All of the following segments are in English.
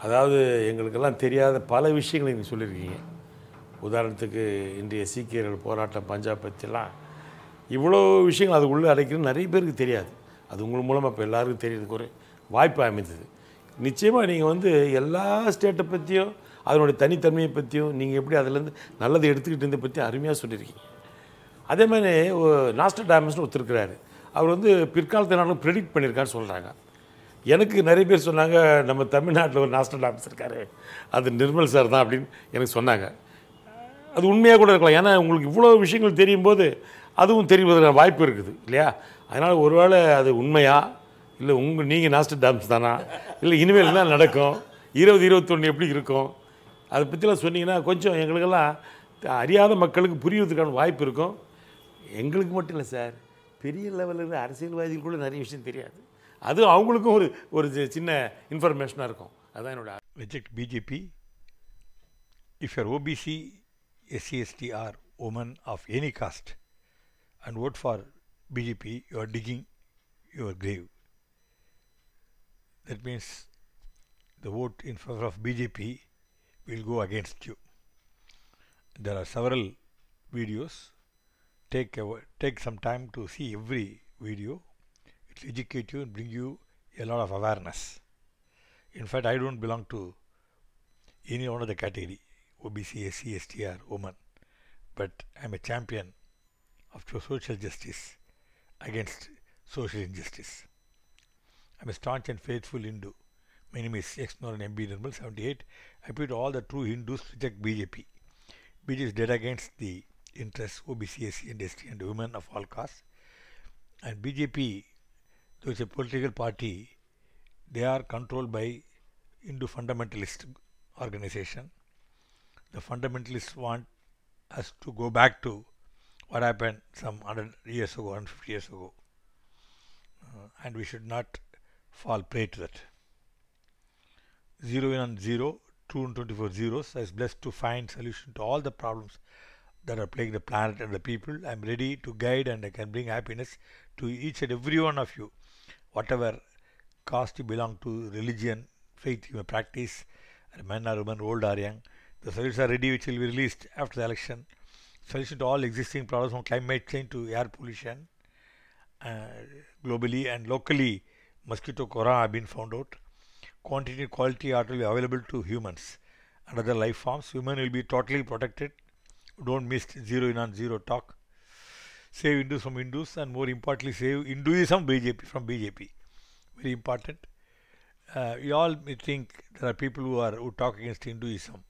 அதாவது எங்களுக்கெல்லாம் தெரியாத பல விஷயங்களை நீங்கள் சொல்லியிருக்கீங்க. உதாரணத்துக்கு இன்றைய சீக்கியர்கள் போராட்டம் பஞ்சாப் பற்றிலாம் இவ்வளோ விஷயங்கள் அது உள்ளே அடைக்கிறது நிறைய பேருக்கு தெரியாது. அது உங்கள் மூலமாக இப்போ எல்லாருக்கும் தெரியறதுக்கு ஒரு வாய்ப்பு அமைந்தது. நிச்சயமாக நீங்கள் வந்து எல்லா ஸ்டேட்டை பற்றியும் அதனுடைய தனித்தன்மையை பற்றியும் நீங்கள் எப்படி அதிலேருந்து நல்லதை எடுத்துக்கிட்டு இருந்ததை பற்றி அருமையாக சொல்லியிருக்கீங்க. அதே மாதிரி நாஸ்ட்ராடாமஸ்னு ஒருத்தருக்கிறாரு. அவர் வந்து பிற்காலத்தை நானும் ப்ரெடிக்ட் பண்ணியிருக்கான்னு சொல்கிறாங்க. எனக்கு நிறைய பேர் சொன்னாங்க, நம்ம தமிழ்நாட்டில் ஒரு நாஸ்ட்ராடாமஸ் இருக்கார், அது நிர்மல் சார் தான் அப்படின்னு எனக்கு சொன்னாங்க. அது உண்மையாக கூட இருக்கலாம். ஏன்னா உங்களுக்கு இவ்வளோ விஷயங்கள் தெரியும் போது அதுவும் தெரிவதற்கான வாய்ப்பு இருக்குது இல்லையா? அதனால் ஒருவேளை அது உண்மையா இல்லை நீங்கள் நாஸ்ட்ராடாமஸ் தானா, இல்லை இனிமேல் என்ன நடக்கும், 2021 எப்படி இருக்கும், அதை பற்றிலாம் சொன்னீங்கன்னா கொஞ்சம் எங்களுக்கெல்லாம் அறியாத மக்களுக்கு புரிவதற்கான வாய்ப்பு இருக்கும். எங்களுக்கு மட்டும் இல்லை சார், பெரிய லெவலில் இருக்கிற அரசியல்வாதிகள் கூட நிறைய விஷயம் தெரியாது. அது அவங்களுக்கும் ஒரு சின்ன இன்ஃபர்மேஷனாக இருக்கும். அதுதான் என்னோட. Reject BJP. If you are OBC, SC, ST or woman of any caste and vote for BJP, you are digging your grave. That means the vote in favor of BJP will go against you. There are several videos. Take some time to see every video. It will educate you and bring you a lot of awareness. In fact, I don't belong to any one of the category, OBC, SC, ST or woman, but I am a champion of social justice against social injustice. I am a staunch and faithful Hindu. My name is X Noran MB Nirmal 78. I appeal to all the true Hindus to reject BJP. BJP is dead against the interests OBC, SC and ST and women of all castes. And BJP, though it's a political party, they are controlled by Hindu fundamentalist organization. The fundamentalists want us to go back to what happened some 100 years ago, 150 years ago. And we should not fall prey to that. 0 and 0, 2 and 24 zeros. I was blessed to find solution to all the problems that are plaguing the planet and the people. I am ready to guide and I can bring happiness to each and every one of you. Whatever caste you belong to, religion, faith you may practice, men or women, old or young, the solutions are ready which will be released after the election. Solution to all existing problems from climate change to air pollution, globally and locally. Mosquito corona have been found out. Quantity and quality are to be available to humans and other life forms. Women will be totally protected. Don't miss 0 in on 0 talk. Save Hindus from Hindus and more importantly save Hinduism from BJP. Very important. You all may think there are people who talk against Hinduism.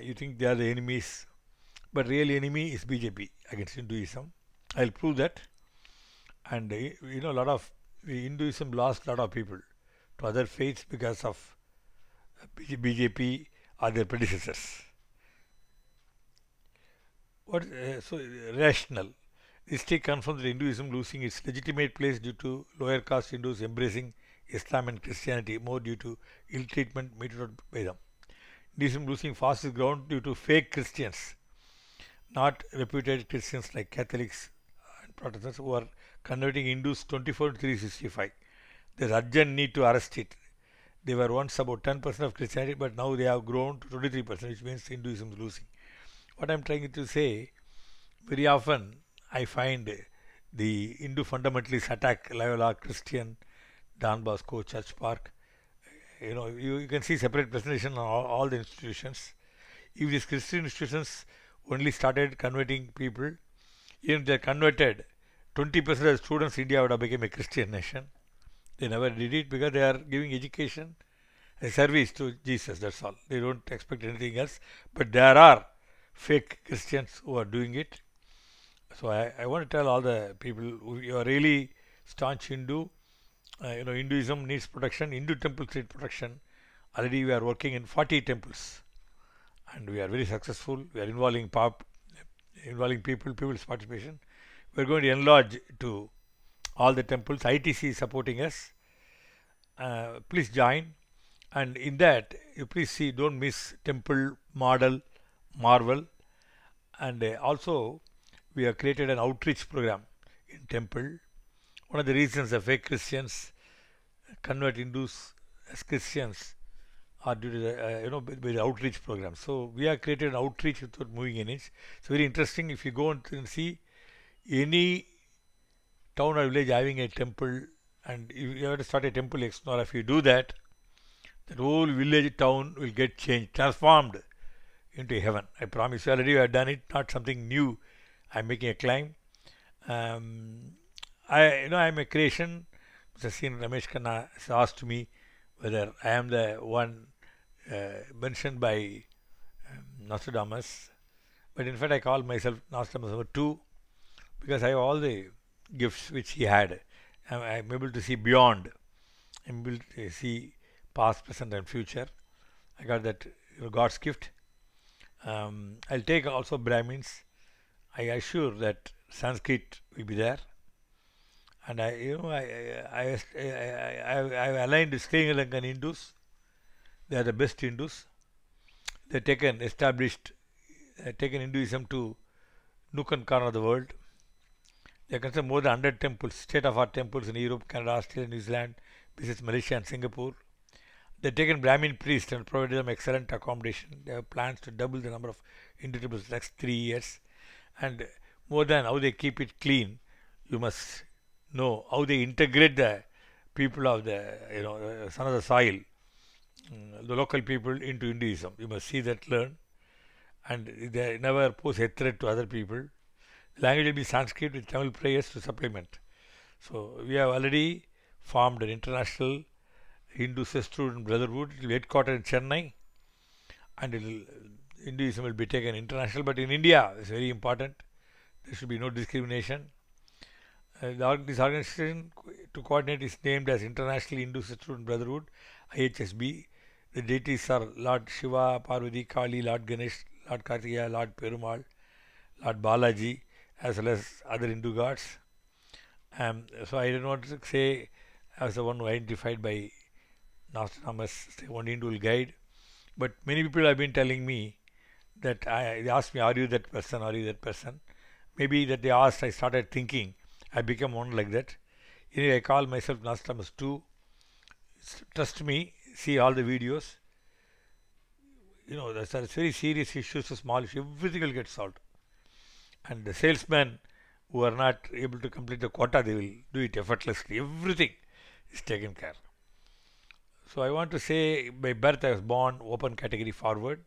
You think they are the enemies, but real enemy is BJP against Hinduism. I'll prove that. And you know, a lot of Hinduism lost a lot of people to other faiths because of BJP or their predecessors. So rational. This take confirms that Hinduism losing its legitimate place due to lower caste Hindus embracing Islam and Christianity more due to ill treatment meted out by them. Hinduism losing fastest ground due to fake Christians, not reputed Christians like Catholics and Protestants who are converting Hindus 24/365. There's urgent need to arrest it. They were once about 10% of Christianity, but now they have grown to 23%, which means Hinduism is losing. What I'm trying to say, very often I find the Hindu fundamentalists attack Loyola, Christian, Don Bosco, Church Park. You know, you can see separate presentation on all the institutions. If these Christian institutions only started converting people, even if they are converted, 20% of the students in India would have become a Christian nation. They never did it because they are giving education a service to Jesus, that's all. They don't expect anything else. But there are fake Christians who are doing it. So I want to tell all the people, you are really staunch Hindu. You know, Hinduism needs protection. Hindu temples need protection. Already we are working in 40 temples. And we are very successful. We are involving people's participation. We are going to enlarge to all the temples. ITC is supporting us. Please join. And in that, you please see, don't miss temple, model, marvel. And also, we have created an outreach program in temple. One of the reasons the fake Christians convert Hindus as Christians or due to the by the outreach program. So we have created an outreach without moving an inch. It's very interesting. If you go and see any town or village having a temple, and if you have to start a temple or if you do that, that whole village town will get changed, transformed into heaven. I promise you. Already I have done it. Not something new. I'm making a claim. I'm a creation. Mr. C. Ramesh Khanna has asked me whether I am the one mentioned by Nostradamus, but in fact I call myself Nostradamus number 2 because I have all the gifts which he had. I'm able to see beyond. I'm able to see past, present, and future. I got that God's gift. I'll take also Brahmins. I assure that Sanskrit will be there. And I've aligned with Sri Lankan Hindus. They are the best Hindus. They've taken Hinduism to nook and corner of the world. They consider more than 100 temples, state-of-art temples in Europe, Canada, Australia, New Zealand, besides Malaysia and Singapore. They've taken Brahmin priests and provided them excellent accommodation. They have plans to double the number of Hindu temples in the next 3 years. And more than how they keep it clean, you must know how they integrate the people of the son of the soil, the local people, into Hinduism. You must see that, learn, and they never pose a threat to other people. The language will be Sanskrit with Tamil prayers to supplement. So we have already formed an international Hindu sisterhood and brotherhood. It will be headquartered in Chennai, and Hinduism will be taken international. But in India, it's very important. There should be no discrimination. This organization to coordinate is named as International Hindu Sisterhood and Brotherhood, IHSB. The deities are Lord Shiva, Parvati, Kali, Lord Ganesh, Lord Kartikeya, Lord Perumal, Lord Balaji, as well as other Hindu gods. So I don't want to say I was the one who identified by Nostradamus, one Hindu guide. But many people have been telling me that they asked me, are you that person, are you that person? Maybe that they asked, I started thinking, I become one like that. Anyway, I call myself Nostradamus 2. Trust me, see all the videos. That's very serious issues, so small issue, everything will get solved. And the salesmen who are not able to complete the quota, they will do it effortlessly. Everything is taken care. So I want to say, by birth I was born open category forward.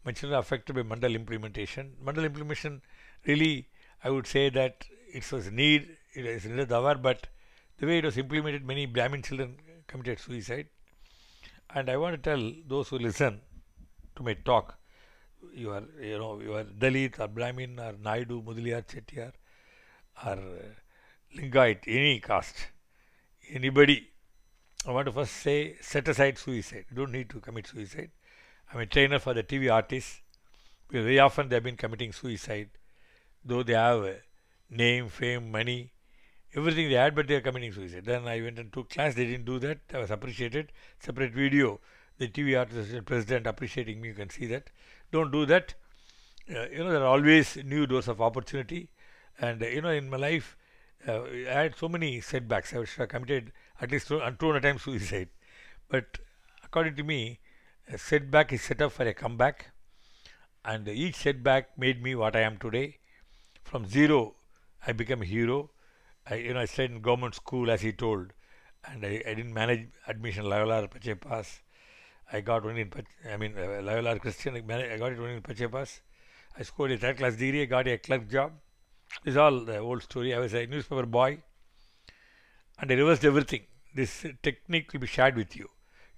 My children are affected by Mandal implementation. Mandal implementation, really, I would say that it was needed hour, but the way it was implemented, many Brahmin children committed suicide. And I want to tell those who listen to my talk, you are Dalit or Brahmin or Naidu, Mudaliar, Chettiar or Lingayat, any caste, anybody, I want to first say, set aside suicide. You don't need to commit suicide. I'm a trainer for the TV artists, because very often they have been committing suicide, though they have name, fame, money, everything they had, but they are committing suicide. Then I went and took class. They didn't do that. I was appreciated. Separate video. The TV artist president appreciating me. You can see that. Don't do that. There are always new doors of opportunity. And in my life, I had so many setbacks. I was committed at least 200 times suicide. But according to me, a setback is set up for a comeback. And each setback made me what I am today. From zero, I became a hero. I studied in government school, as he told, and I didn't manage admission Loyola or Pache Pass. I got only in Loyola Christian. I got it only in Pache Pass. I scored a third class degree. I got a clerk job. This is all the old story. I was a newspaper boy, and I reversed everything. This technique will be shared with you.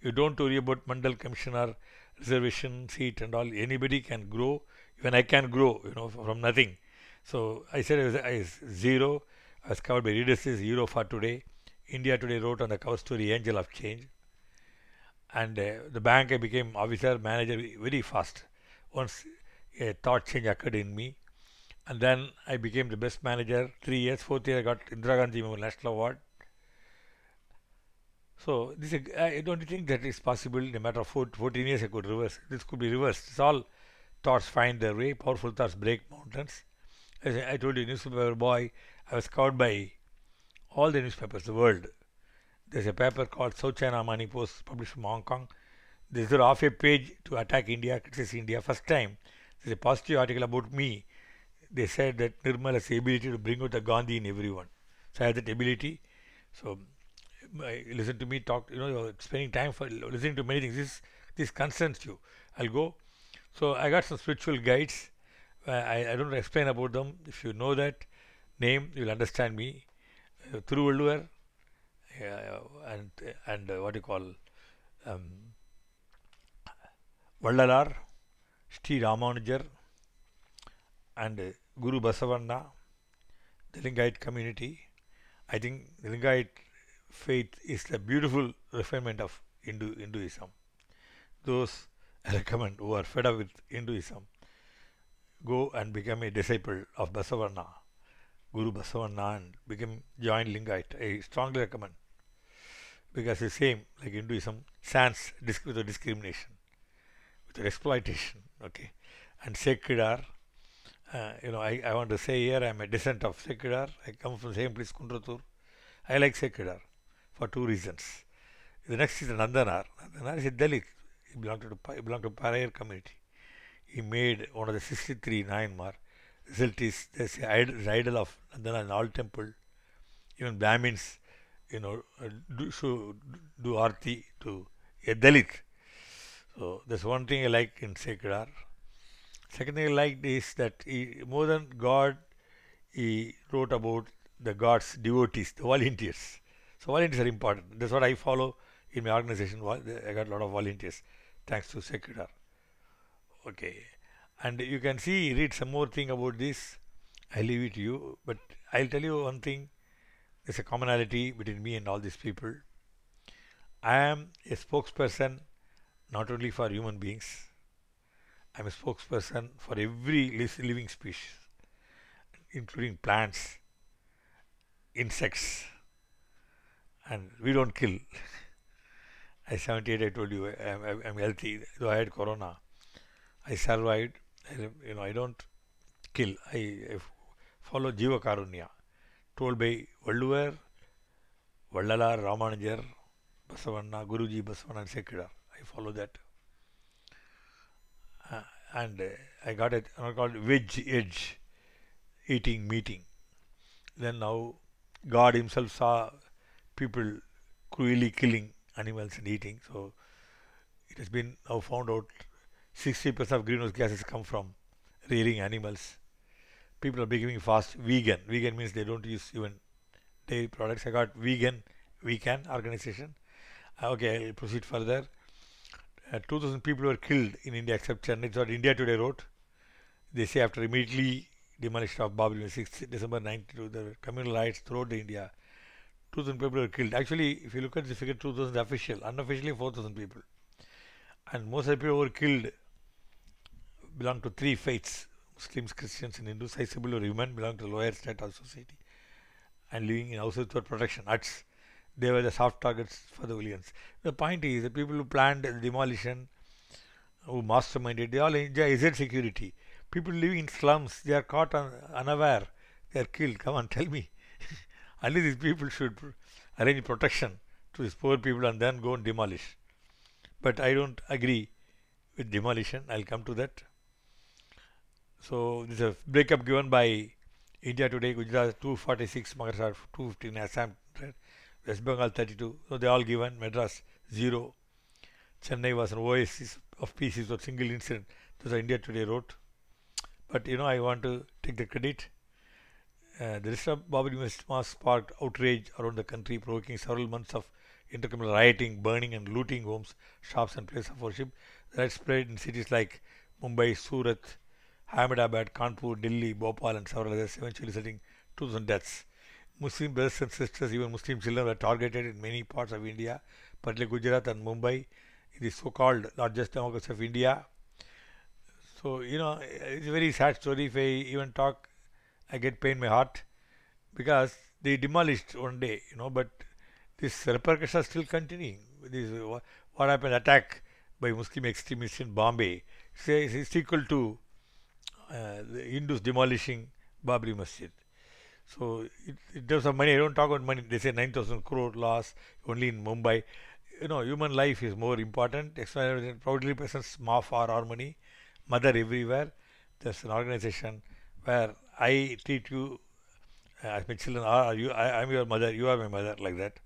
You don't worry about Mandal Commissioner, reservation seat and all. Anybody can grow. Even I can grow, from nothing. So I said I was zero. I was covered by Reader's Hero for Today. India Today wrote on the cover story, Angel of Change. And the bank, I became officer, manager very fast. Once a thought change occurred in me. And then I became the best manager. 3 years, 4th year I got Indira Gandhi National Award. So I don't think that is possible. In a matter of 14 years I could reverse. This could be reversed. It's all thoughts find their way. Powerful thoughts break mountains. As I told you, newspaper boy, I was covered by all the newspapers, the world. There's a paper called South China Money Post, published from Hong Kong. They deserve half a page to attack India, criticize India. First time, there's a positive article about me. They said that Nirmal has the ability to bring out the Gandhi in everyone. So I have that ability. So listen to me talk. You're spending time for listening to many things. This concerns you. I'll go. So I got some spiritual guides. I don't explain about them. If you know that name, you'll understand me. Thiruvalluvar and what you call um, Vallalar, Sri Ramanujar, and Guru Basavanna, the Lingayat community. I think the Lingayat faith is the beautiful refinement of Hinduism. Those I recommend who are fed up with Hinduism, go and become a disciple of Basavanna, Guru Basavanna, and join Lingayat. I strongly recommend, because the same like Hinduism, sans with discrimination, with exploitation, okay. And Sekidar, I want to say here I am a descendant of Sekidar. I come from the same place, Kundratur. I like Sekidar for two reasons. The next is Nandanar. Nandanar is a Dalit. He belonged to Parayar community. He made one of the 63 Nayanmar. Result is there's the idol of Nandana in all temple. Even Brahmins, do arti to a Dalit. So that's one thing I like in Sekidar. Second thing I liked is that more than God, he wrote about the God's devotees, the volunteers. So volunteers are important. That's what I follow in my organization. I got a lot of volunteers, thanks to Sekidar. Okay, and you can read some more thing about this. I leave it to you, but I'll tell you one thing. There's a commonality between me and all these people. I am a spokesperson not only for human beings. I'm a spokesperson for every living species, including plants, insects, and we don't kill. At 78, I told you I'm healthy. Though I had corona, I survived. I don't kill. I follow Jiva Karunya, told by Valluvar, Vallalar, Ramanujar, Basavanna, Guruji, Basavanna, and Sekidar. I follow that. And I got it called Veg Edge, eating meeting. Then now God himself saw people cruelly killing animals and eating. So it has been now found out 60% of greenhouse gases come from rearing animals. People are becoming fast vegan. Vegan means they don't use even dairy products. I got vegan organization. Okay, I'll proceed further. 2,000 people were killed in India except Chennai. It's what India Today wrote. They say after immediately demolition of Babri on 6th December 92, the communal riots throughout India, 2,000 people were killed. Actually, if you look at the figure, 2,000 is official. Unofficially, 4,000 people. And most of the people who were killed belong to three faiths: Muslims, Christians, and Hindus. Sizable women belong to the lower strata of society and living in houses without protection, huts. They were the soft targets for the villains. The point is, the people who planned the demolition, who masterminded, they all enjoy IZ security. People living in slums, they are caught unaware, they are killed. Come on, tell me. Only these people should arrange protection to these poor people and then go and demolish. But I don't agree with demolition. I'll come to that. So this is a breakup given by India Today, Gujarat 246, Maharashtra 215, Assam, West Bengal 32. So they all given. Madras 0. Chennai was an oasis of peace. It was a single incident. That's what India Today wrote. But I want to take the credit. The rest of Babri Masjid sparked outrage around the country, provoking several months of intercommunal rioting, burning and looting homes, shops and places of worship. The riots spread in cities like Mumbai, Surat, Ahmedabad, Kanpur, Delhi, Bhopal and several others, eventually resulting 2,000 deaths. Muslim brothers and sisters, even Muslim children, were targeted in many parts of India, particularly Gujarat and Mumbai, in the so-called largest democracy of India. So, it's a very sad story. If I even talk, I get pain in my heart, because they demolished one day, but this repercussions are still continuing. This what happened, attack by Muslim extremists in Bombay. It's equal to the Hindus demolishing Babri Masjid. So in terms of money, I don't talk about money. They say 9,000 crore loss only in Mumbai. human life is more important. External proudly presents Ma for Harmony, Mother Everywhere. There's an organization where I treat you as my children are you. I'm your mother, you are my mother, like that.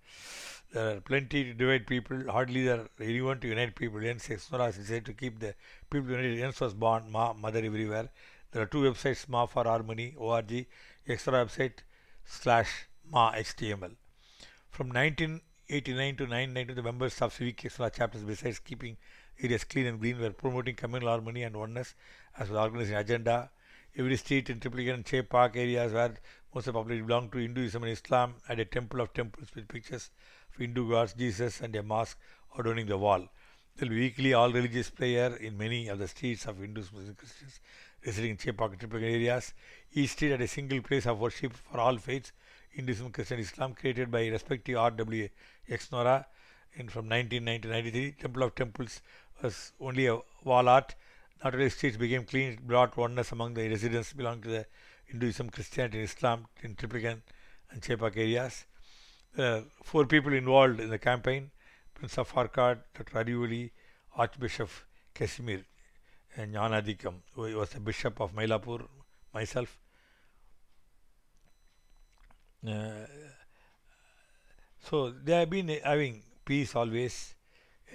There are plenty to divide people, hardly there anyone to unite people. Hence, Exnora is said to keep the people united. Hence was born Ma, Mother Everywhere. There are two websites, Ma for Harmony, org, Extra website /Ma HTML. From 1989 to 1990, the members of civic Extra chapters, besides keeping areas clean and green, were promoting communal harmony and oneness as well as organizing agenda. Every street in Triplicate and Che Park areas where most of the population belong to Hinduism and Islam had a temple of temples with pictures of Hindu gods, Jesus, and a mosque adorning the wall. There will be weekly all religious prayer in many of the streets of Hindus, Muslims, Christians residing in Che Park and Triplicate areas. Each street had a single place of worship for all faiths, Hinduism, Christian, Islam, created by respective RW Exnora from 1990 to 93. Temple of Temples was only a wall art. Not only streets became clean, it brought oneness among the residents belonging to the Hinduism, Christianity, and Islam in Triplicate and Che Park areas. There are 4 people involved in the campaign: Prince of Harkard, Dr. Ariuli, Archbishop Casimir, and Jnanadikam, who was the Bishop of Mylapore, myself. So they have been having peace always.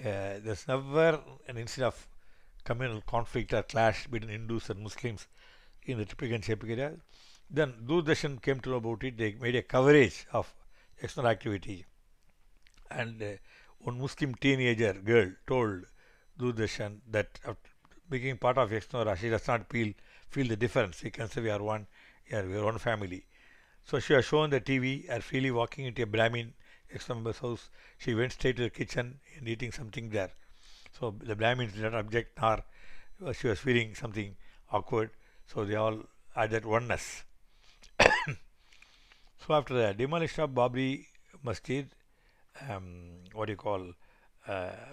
There's never an incident of communal conflict or clash between Hindus and Muslims in the Triplicate and Che Park area. Then Doordarshan came to know about it. They made a coverage of external activity, and one Muslim teenager girl told Doordarshan that after becoming part of Exnora, she does not feel the difference. She can say we are one, we are one family. So she was shown the TV and freely walking into a Brahmin Exnora member's house. She went straight to the kitchen and eating something there. So the Brahmins did not object, nor she was feeling something awkward. So they all had that oneness. So after the demolition of Babri Masjid,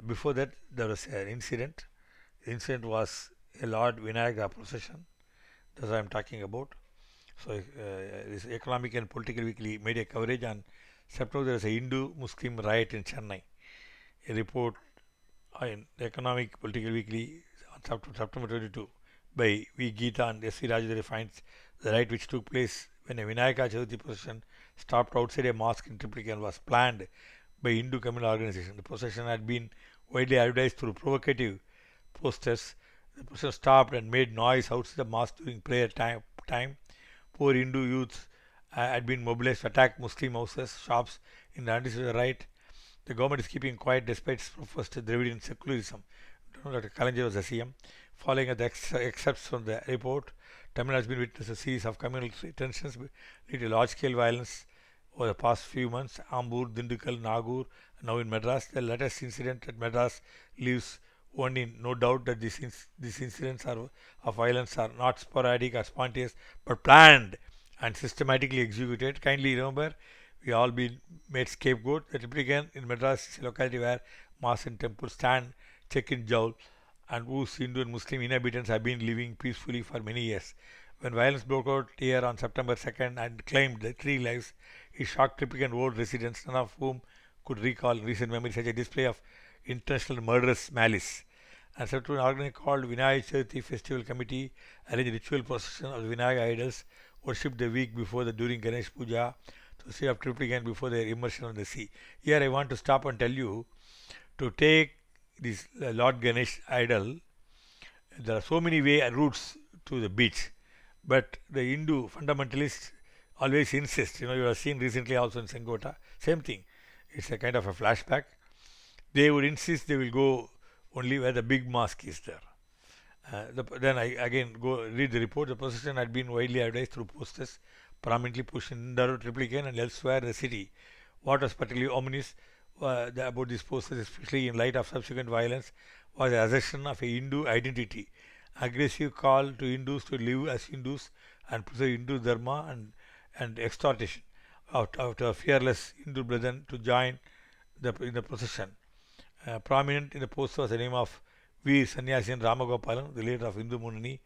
before that there was an incident. The incident was a Lord Vinayaga procession. That's what I am talking about. So this Economic and Political Weekly made a coverage on September. There was a Hindu-Muslim riot in Chennai. A report in the Economic Political Weekly on September 22 by V. Geeta and S. C. Rajadhuri finds the riot which took place when a Vinayaka Chaturthi procession stopped outside a mosque in Triplicate and was planned by Hindu communal organization. The procession had been widely advertised through provocative posters. The procession stopped and made noise outside the mosque during prayer time. Poor Hindu youths had been mobilized to attack Muslim houses, shops in the anticipation of the riot. The government is keeping quiet despite its professed Dravidian secularism. Dr. Kalanjay was the CM. Following the excerpts from the report, Tamil Nadu has been witness a series of communal tensions leading to large-scale violence over the past few months. Ambur, Dindigul, Nagur, and now in Madras. The latest incident at Madras leaves one in no doubt that these incidents of violence are not sporadic or spontaneous, but planned and systematically executed. Kindly remember, we all been made scapegoat. The Triplicate in Madras is a locality where mosques and temples stand check in jowl, and whose Hindu and Muslim inhabitants have been living peacefully for many years. When violence broke out here on September 2nd and claimed 3 lives, it shocked Triplicate and old residents, none of whom could recall in recent memory such a display of intentional murderous malice. And so, an organization called Vinayak Chaturthi Festival Committee arranged a ritual procession of the Vinayak idols worshipped the week before during Ganesh Puja to the sea of Triplicate before their immersion on the sea. Here I want to stop and tell you to take this Lord Ganesh idol. There are so many routes to the beach, but the Hindu fundamentalists always insist. You have seen recently also in Sengota, same thing. It's a kind of a flashback. They would insist they will go only where the big mosque is there. Then I again go read the report. The procession had been widely advertised through posters prominently pushed in Indore, Triplicate and elsewhere in the city. What was particularly ominous about these posters, especially in light of subsequent violence, was the assertion of a Hindu identity, aggressive call to Hindus to live as Hindus and preserve Hindu dharma, and exhortation of a fearless Hindu brethren to join in the procession. Prominent in the poster was the name of V. Sannyasin Ramagopalan, the leader of Hindu Munani,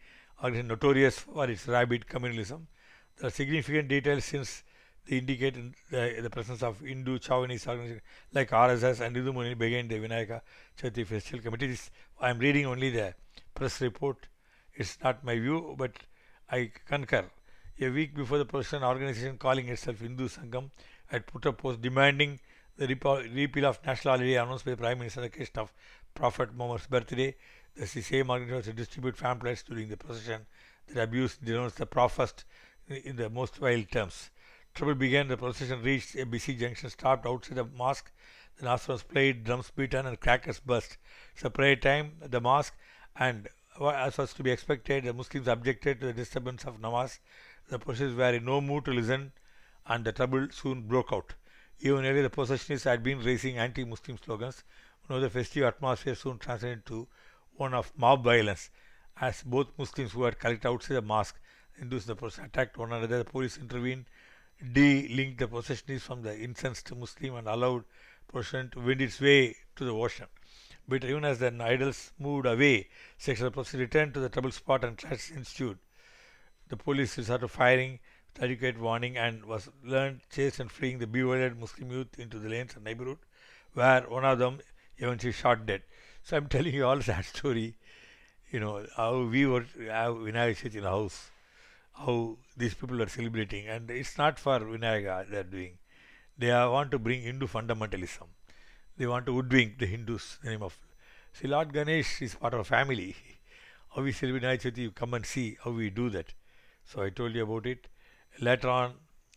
organization notorious for its rabid communalism. There are significant details since They indicate the presence of Hindu chauvinist organizations like RSS and Hindu Muni began the Vinayaka Chaturthi Festival Committee. I am reading only the press report. It's not my view, but I concur. A week before the procession, an organization calling itself Hindu Sangam had put a post demanding the repeal of national holiday announced by the Prime Minister on the occasion of Prophet Muhammad's birthday. The same organization distribute pamphlets during the procession that abused, denounced the Prophet in the most vile terms. Trouble began. The procession reached a busy junction, stopped outside the mosque. The Nasr was played, drums beaten, and crackers burst. It's a prayer time at the mosque, and as was to be expected, the Muslims objected to the disturbance of namaz. The processions were in no mood to listen, and the trouble soon broke out. Even earlier, the processionists had been raising anti-Muslim slogans. Now, the festive atmosphere soon transited into one of mob violence, as both Muslims who had collected outside the mosque, Hindus in the procession, attacked one another. The police intervened, de-linked the processionists from the incensed Muslim, and allowed procession to wend its way to the ocean. But even as the idols moved away, sections of the procession returned to the trouble spot and clashes ensued. The police resorted firing with adequate warning and was learned, chased and fleeing the bewildered Muslim youth into the lanes and neighborhood, where one of them eventually shot dead. So I'm telling you all that story, how we were Vinayak Chaturthi in the house, how these people are celebrating, and it's not for Vinayaka they are doing. They want to bring Hindu fundamentalism. They want to hoodwink the Hindus in the name of. See, Lord Ganesh is part of a family. How we celebrate Vinayak Chaturthi, you come and see how we do that. So I told you about it. Later on,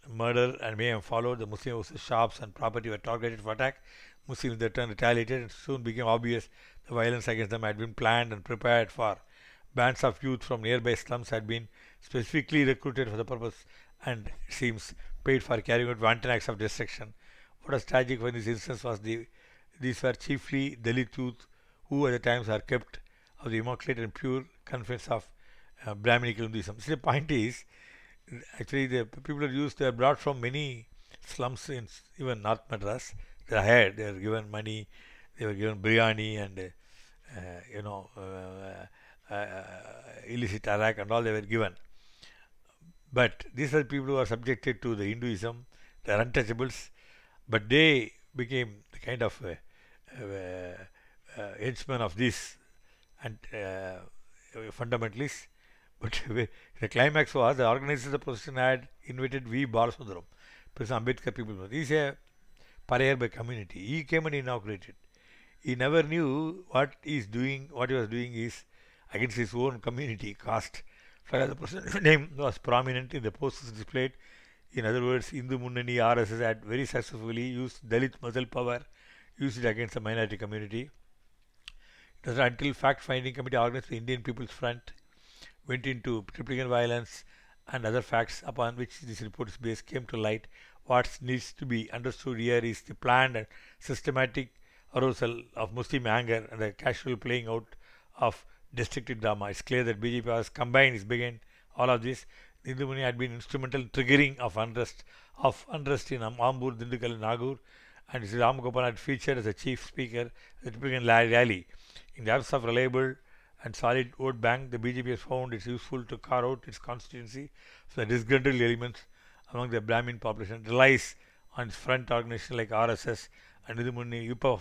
murder and mayhem followed. The Muslim houses, shops and property were targeted for attack. Muslims in their turn retaliated, and soon became obvious the violence against them had been planned and prepared for. Bands of youth from nearby slums had been specifically recruited for the purpose and, it seems, paid for carrying out wanton acts of destruction. What was tragic in this instance was these were chiefly Dalit youth who at the times are kept of the immaculate and pure confines of Brahminical Hinduism. See, the point is, actually the people they are brought from many slums in even North Madras. They are hired, they are given money, they were given biryani and illicit arak and all they were given. But these are the people who are subjected to the Hinduism, they are untouchables, but they became the kind of henchmen of this and fundamentalists. But the climax was the organizers of the procession had invited V. Balasundaram, President Ambedkar people. He is a pariah by community. He came and inaugurated. He never knew what he was doing is against his own community, caste. The person's name was prominent in the posters displayed. In other words, Hindu Munnani RSS had very successfully used Dalit muscle power, used it against the minority community. It was not until fact-finding committee organized the Indian People's Front went into Triplicane violence and other facts upon which this report is based came to light. What needs to be understood here is the planned and systematic arousal of Muslim anger and the casual playing out of destructive drama. It's clear that BJP has combined its behind all of this. The Hindu Muni had been instrumental in triggering of unrest in Ambur, Dindigul and Nagur, and Sri Ram Gopal had featured as a chief speaker at the Triplicane rally. In the absence of reliable and solid vote bank, the BJP has found it useful to carve out its constituency for the disgruntled elements among the Brahmin population. It relies on its front organizations like RSS and Hindu Muni, UPA,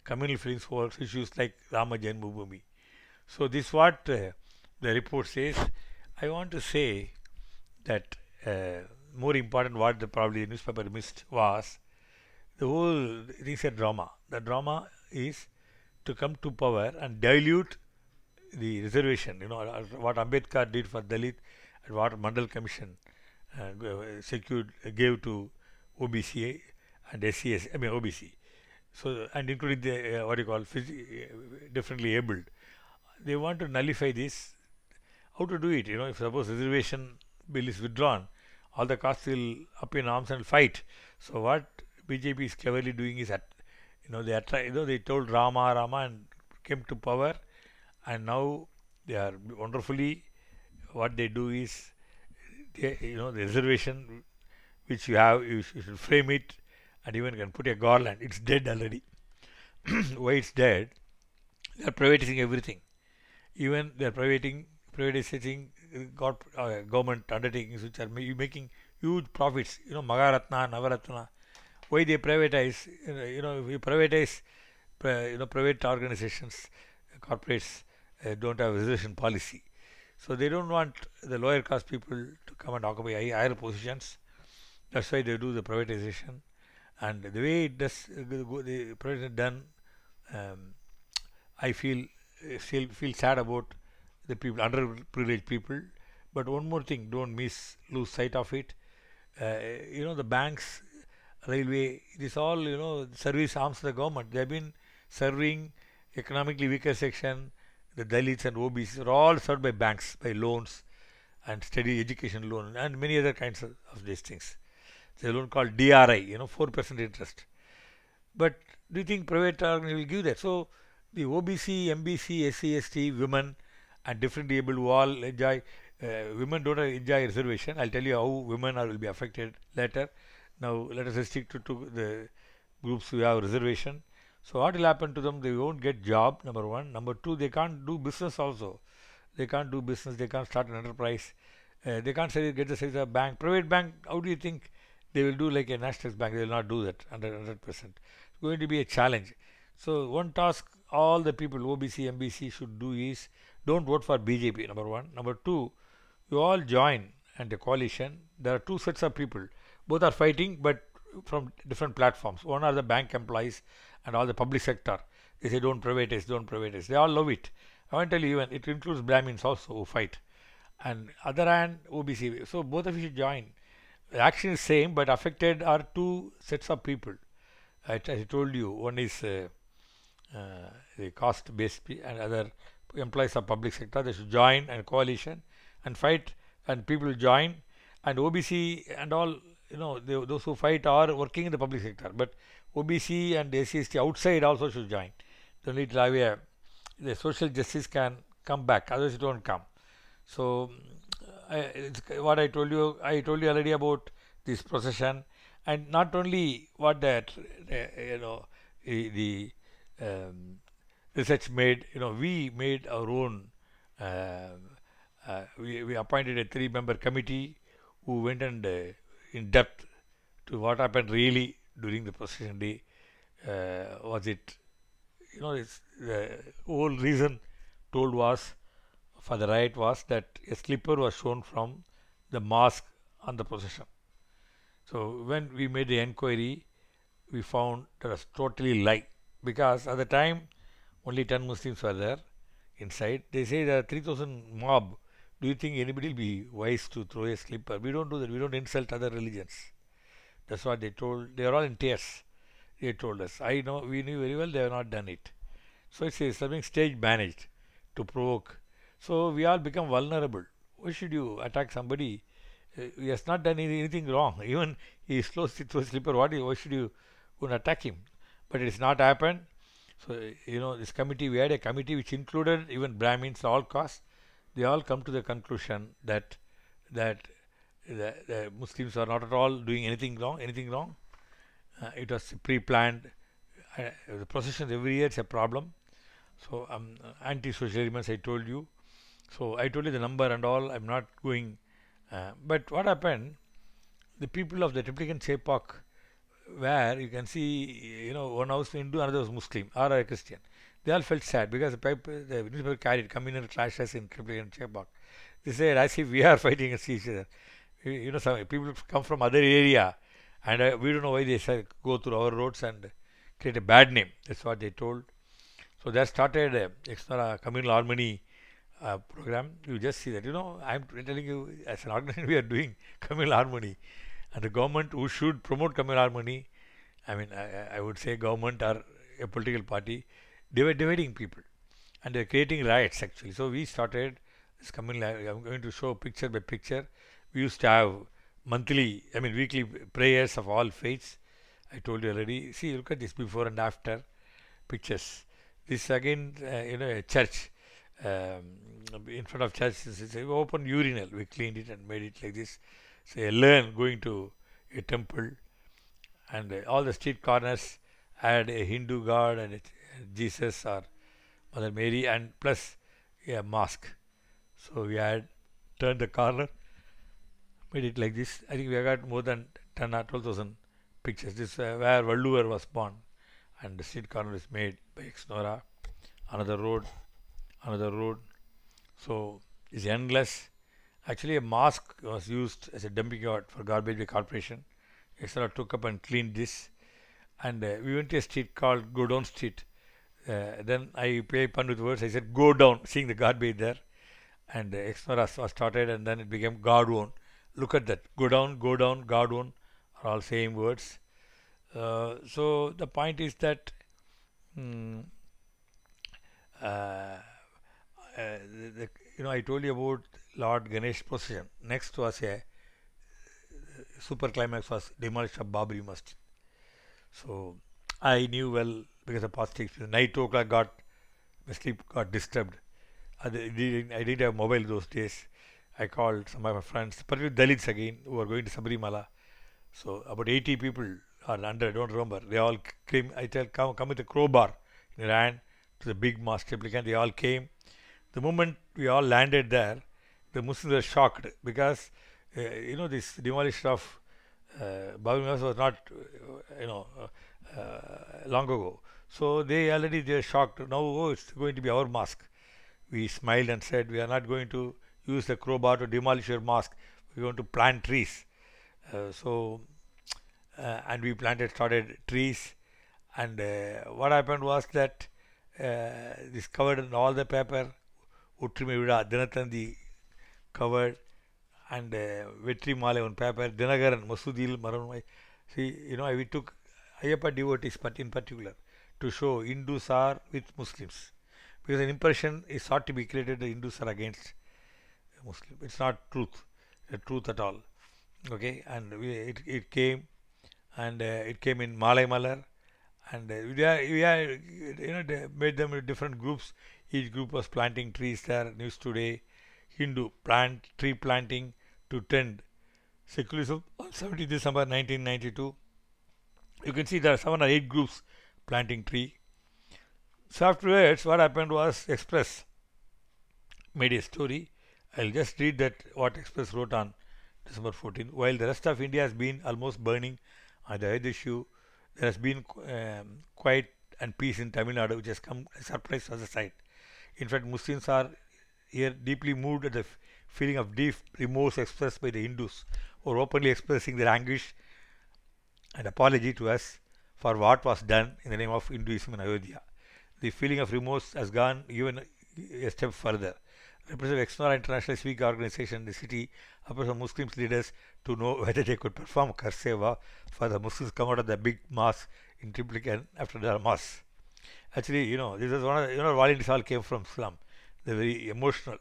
communal feelings for issues like Rama Janmabhoomi. So this is what the report says. I want to say that more important what probably the newspaper missed was the whole thing said drama. The drama is to come to power and dilute the reservation. What Ambedkar did for Dalit and what Mandal Commission gave to OBC and SCS, OBC. So, and including the differently abled. They want to nullify this. How to do it? If suppose reservation bill is withdrawn, all the castes will up in arms and fight. So what BJP is cleverly doing is that they told Rama and came to power, and now they are wonderfully what they do is the reservation which you have, you should frame it and even can put a garland. It's dead already. Why it's dead? They are privatizing everything. Even they are privatizing government undertakings which are making huge profits. Magaratna, Navaratna. Why they privatize? If you privatize, private organizations, corporates don't have reservation policy. So they don't want the lower caste people to come and occupy higher positions. That's why they do the privatization. And the way it does, the privatization done, um, I feel sad about the people, underprivileged people. But one more thing, don't lose sight of it. The banks, railway, it is all, service arms of the government. They have been serving economically weaker section, the Dalits and OBCs are all served by banks, by loans and steady education loan and many other kinds of these things. There's a loan called DRI, 4% interest. But do you think private organization will give that? So the OBC, MBC, SC, ST, women and differently able who all enjoy, women don't enjoy reservation. I'll tell you how women will be affected later. Now let us stick to the groups who have reservation. So what will happen to them? They won't get job, number one. Number two, they can't do business also. They can't do business. They can't start an enterprise. They can't get the service of a bank. Private bank, how do you think they will do like a national bank? They will not do that 100%. It's going to be a challenge. So one task all the people, OBC, MBC should do is don't vote for BJP, number one. Number two, you all join and a coalition. There are two sets of people. Both are fighting but from different platforms. One are the bank employees and all the public sector. They say don't privatize, don't privatize. They all love it. I want to tell you, even it includes Brahmins also who fight. And other hand, OBC. So both of you should join. The action is same, but affected are two sets of people. As I told you, one is the caste-based and other employees of public sector. They should join and coalition and fight, and people join. And OBC and all, those who fight are working in the public sector. But OBC and SC outside also should join. They need to have the social justice can come back, otherwise it won't come. So what I told you already about this procession, and not only what that the research made. We made our own. We appointed a 3-member committee who went and in depth to what happened really during the procession day. Was it, the whole reason told was for the riot was that a slipper was shown from the mosque on the procession. So when we made the inquiry, we found that was totally lie, because at the time only 10 Muslims were there inside. They say there are 3,000 mob. Do you think anybody will be wise to throw a slipper? We don't do that. We don't insult other religions. That's what they told. They are all in tears. They told us. I know, we knew very well they have not done it. So it's something stage managed to provoke. So we all become vulnerable. Why should you attack somebody? He has not done anything wrong. Even he is close to a slipper. Why should you attack him? But it has not happened. So this committee, we had a committee which included even Brahmins, all castes. They all come to the conclusion that the Muslims are not at all doing anything wrong. It was pre-planned. The processions every year is a problem. So anti-social elements, I told you. So I told you the number and all. I'm not going. But what happened? The people of the Triplicane Chepak, where you can see, one house Hindu, another was Muslim or a Christian. They all felt sad because the newspaper carried communal clashes in Triplicane Chepak. They said as if we are fighting against each other. Some people come from other area, and we don't know why they go through our roads and create a bad name. That's what they told. So that started extra communal harmony program. You just see that. I'm telling you, as an organization, we are doing communal harmony, and the government who should promote communal harmony, I would say government or a political party, they were dividing people, and they're creating riots actually. So we started this communal. I'm going to show picture by picture. We used to have weekly prayers of all faiths. I told you already. See, look at this before and after pictures. This again, a church. In front of church, it's an open urinal. We cleaned it and made it like this. So a learn going to a temple, and all the street corners had a Hindu god and Jesus or Mother Mary, and plus a mosque. So we had turned the corner made it like this. I think we have got more than 10 or 12,000 pictures. This where Valluvar was born, and the street corner is made by Exnora. Another road, another road. So it's endless. Actually, a mosque was used as a dumping yard for garbage by corporation. Exnora took up and cleaned this, and we went to a street called Go Down Street. Then I played fun with words. I said go down, seeing the garbage there, and Exnora was started, and then it became Godwon. Look at that. Go down, Godwon are all same words. So the point is that mm, uh, I told you about Lord Ganesh procession. Next was a super climax was demolition of Babri Masjid. So I knew well because of past experience. 9 o'clock my sleep got disturbed. I didn't have mobile those days. I called some of my friends, particularly Dalits again, who were going to Sabarimala. So about 80 people or 100, I don't remember. They all came. I tell come with a crowbar in your hand to the big mosque applicant. They all came. The moment we all landed there, the Muslims were shocked because this demolition of Babri Masjid was not long ago. So they were shocked. Now it's going to be our mosque. We smiled and said we are not going to use the crowbar to demolish your mosque. We are going to plant trees. And we started trees, and what happened was that this covered in all the paper, Uttrimai Vida, Dinatandi covered, and Vetri Male on paper, Dinagaran, Masudil, Maranmai. See, we took Ayyappa devotees, but in particular, to show Hindus are with Muslims. Because an impression is sought to be created that Hindus are against Muslims. It's not truth at all. Okay, and it came, and it came in Malay Malar, and they made them in different groups. Each group was planting trees there. News Today, Hindu tree planting to tend secularism on 17th December 1992. You can see there are 7 or 8 groups planting tree. So afterwards, what happened was Express made a story. I'll just read that what Express wrote on December 14. While the rest of India has been almost burning on the Ayodhya issue, there has been quiet and peace in Tamil Nadu, which has come as a surprise to the side. In fact, Muslims are here deeply moved at the feeling of deep remorse expressed by the Hindus, who are openly expressing their anguish and apology to us for what was done in the name of Hinduism in Ayodhya. The feeling of remorse has gone even a step further. Representative Exnora International Civic Organization, the city, approached the Muslim leaders to know whether they could perform Karseva for the Muslims come out of the big mosque in Triplicane after the mosque. Actually, this is one of the, volunteers all came from Islam. They're very emotional.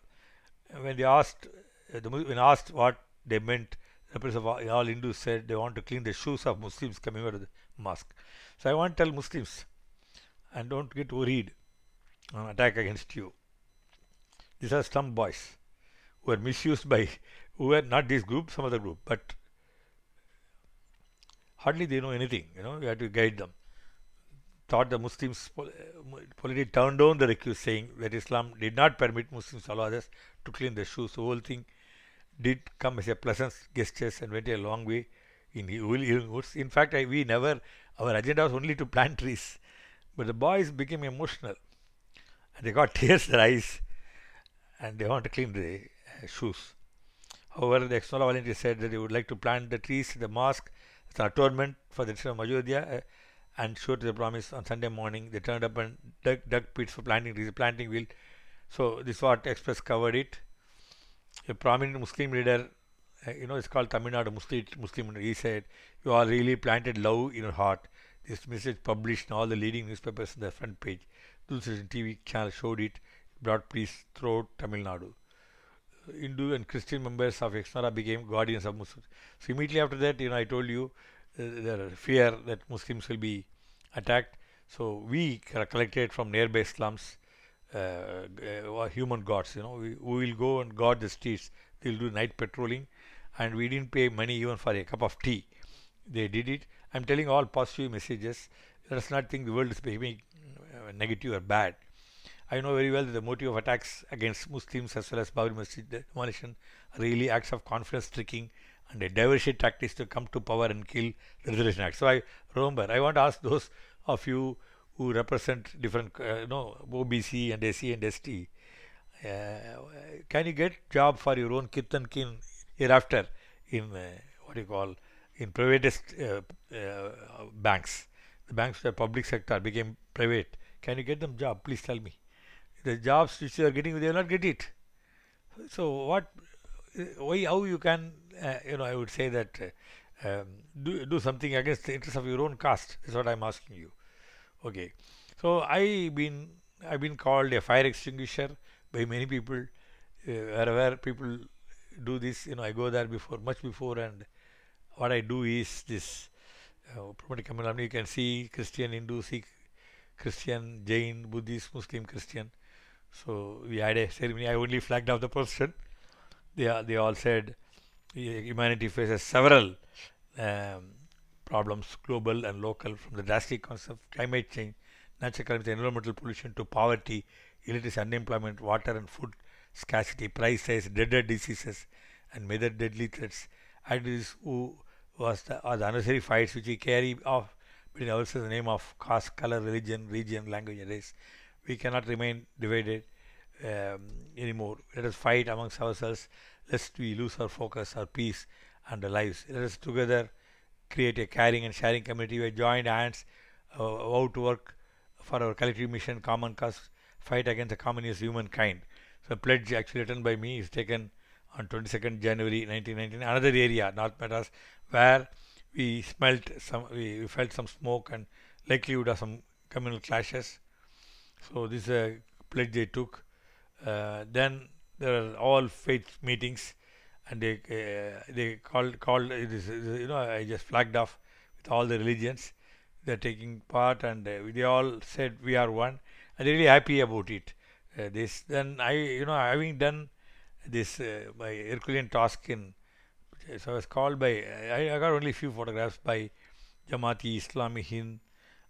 When they asked, when asked what they meant, the representative of all Hindus said they want to clean the shoes of Muslims coming out of the mosque. So I want to tell Muslims, and don't get worried on attack against you. These are some boys who are misused by, who were not this group, some other group, but hardly they know anything. You have to guide them. Thought the Muslims politically turned down the request, saying that Islam did not permit Muslims or others to clean their shoes. The whole thing did come as a pleasant gesture and went a long way in healing woods. In fact, our agenda was only to plant trees. But the boys became emotional, and they got tears in their eyes, and they want to clean the shoes. However, the Exnora volunteers said that they would like to plant the trees in the mosque as an atonement for the destruction of Ayodhya, and showed the promise on Sunday morning. They turned up and dug pits for planting trees. Planting will. So this is what Express covered it. A prominent Muslim leader, it's called Tamil Nadu Muslim. He said, "You all really planted love in your heart." This message published in all the leading newspapers on the front page. Doordarshan TV channel showed it. Brought peace throughout Tamil Nadu. Hindu and Christian members of Exnora became guardians of Muslims. So immediately after that, I told you there is fear that Muslims will be attacked. So we collected from nearby slums human guards. We will go and guard the streets. They will do night patrolling, and we didn't pay money even for a cup of tea. They did it. I'm telling all positive messages. Let us not think the world is behaving negative or bad. I know very well that the motive of attacks against Muslims as well as Babri Masjid demolition are really acts of confidence tricking and a diversion tactics to come to power and kill the Reservation Act. So I remember, I want to ask those of you who represent different, OBC and SC and ST, can you get job for your own kith and kin hereafter in in privatist banks? The banks, the public sector became private. Can you get them job? Please tell me. The jobs which they are getting, they will not get it. So what? Why? How you can? I would say that do something against the interests of your own caste. Is what I'm asking you. Okay. So I've been called a fire extinguisher by many people. Wherever people do this, I go there much before, and what I do is this. Promoting communal, you can see Christian, Hindu, Sikh, Christian, Jain, Buddhist, Muslim, Christian. So we had a ceremony. I only flagged off the person. They all said humanity faces several problems, global and local, from the drastic consequences of climate change, natural calamity, environmental pollution, to poverty, illiteracy, unemployment, water and food scarcity, price rise, deadly diseases, and major deadly threats. And this are the unnecessary fights which we carry off between ourselves in the name of caste, color, religion, region, language, and race. We cannot remain divided anymore. Let us fight amongst ourselves, lest we lose our focus, our peace, and our lives. Let us together create a caring and sharing community where joined hands vow to work for our collective mission, common cause, fight against the communist humankind. So, pledge actually written by me is taken on 22nd January 1919. Another area, North Madras, where we felt some smoke and likelihood of some communal clashes. So this is a pledge they took. Then there are all faith meetings, and they called this. I just flagged off with all the religions. They're taking part, and they all said we are one, and they're really happy about it. Having done this my Herculean task so I was called by, I got only few photographs by Jamaati Islami Hind,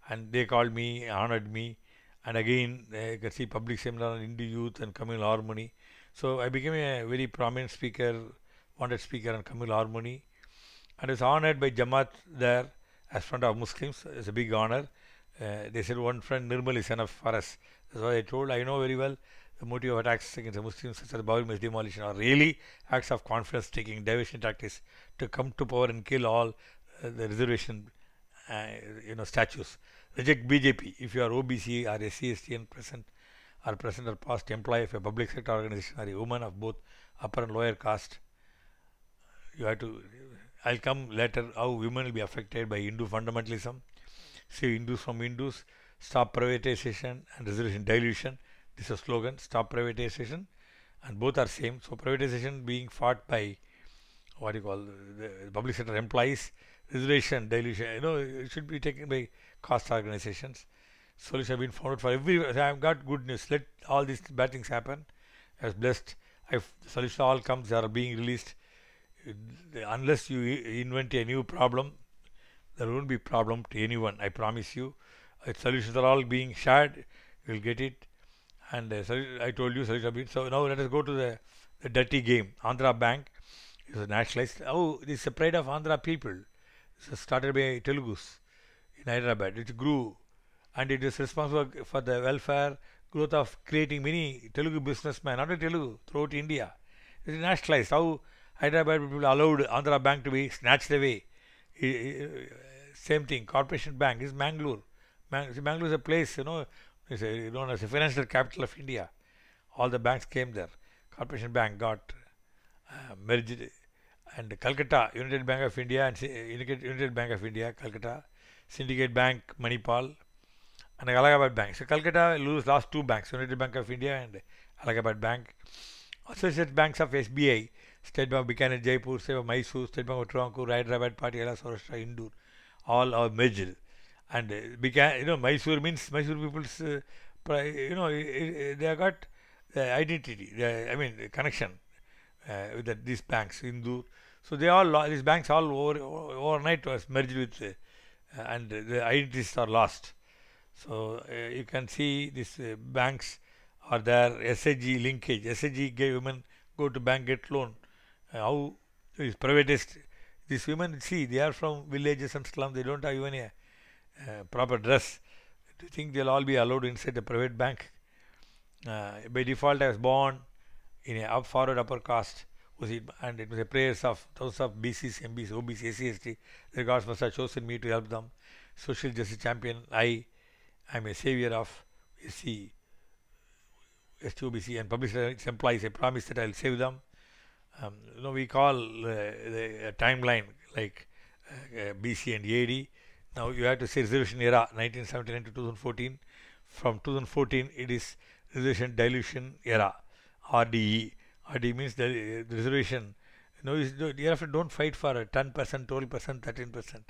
and they called me, honored me, and again you can see public seminar on Hindu youth and communal harmony. So I became a very prominent speaker, wanted speaker on communal harmony, and was honored by Jamaat there as front of Muslims. It's a big honor. They said one friend Nirmal is enough for us. That's what I told. I know very well the motive of attacks against the Muslims, such as Babri Masjid demolition, are really acts of confidence taking, diversion tactics to come to power and kill all the reservation statues. Reject BJP. If you are OBC or SC, ST and present or past employee of a public sector organization, or a woman of both upper and lower caste, you have to. I'll come later how women will be affected by Hindu fundamentalism. See Hindus from Hindus, stop privatization and reservation dilution. This is a slogan, stop privatization, and both are same. So privatization being fought by the public sector employees, reservation dilution, it should be taken by caste organizations. Solutions have been found for every. I've got good news. Let all these bad things happen. I was blessed. If the solution all comes, they are being released. Unless you invent a new problem, there won't be problem to anyone. I promise you. Solutions are all being shared. You will get it. And I told you solutions have been. So now let us go to the dirty game. Andhra Bank is nationalized. Oh, this is the pride of Andhra people. This was started by Telugus in Hyderabad. It grew, and it is responsible for the welfare, growth of creating many Telugu businessmen, not only Telugu, throughout India. It is nationalized. How Hyderabad people allowed Andhra Bank to be snatched away. Same thing. Corporation Bank is Mangalore. Mangalore is a place, it's known as the financial capital of India. All the banks came there. Corporation Bank got merged, and Calcutta, United Bank of India, and United Bank of India, Calcutta, Syndicate Bank, Manipal, and Allahabad Bank. So Calcutta lost two banks, United Bank of India and Allahabad Bank. Associate banks of SBI, State Bank of Bikaner, Jaipur, State Bank of Mysore, State Bank of Travancore, Hyderabad, Patiala, Saurashtra, Indur, all are merged. And Mysore means Mysore people's, they have got the identity, the connection with these banks, Indur. So these banks all overnight was merged with, and the identities are lost. So you can see these banks are there, SHG linkage. SHG gave women go to bank, get loan. How is privatized These women, see, they are from villages and slums. They don't have even a proper dress. Do you think they'll all be allowed inside the private bank? By default, I was born in a forward upper caste, and it was a prayers of thousands of BCs, MBs, OBC, SC, ST. The gods must have chosen me to help them. Social justice champion. I am a savior of SC, ST, and publicity implies a promise that I'll save them. We call the timeline like BC and AD. Now you have to say reservation era 1979 to 2014. From 2014 it is reservation dilution era, RDE. RDE means the reservation. Thereafter don't fight for 10%, 12%, 13%,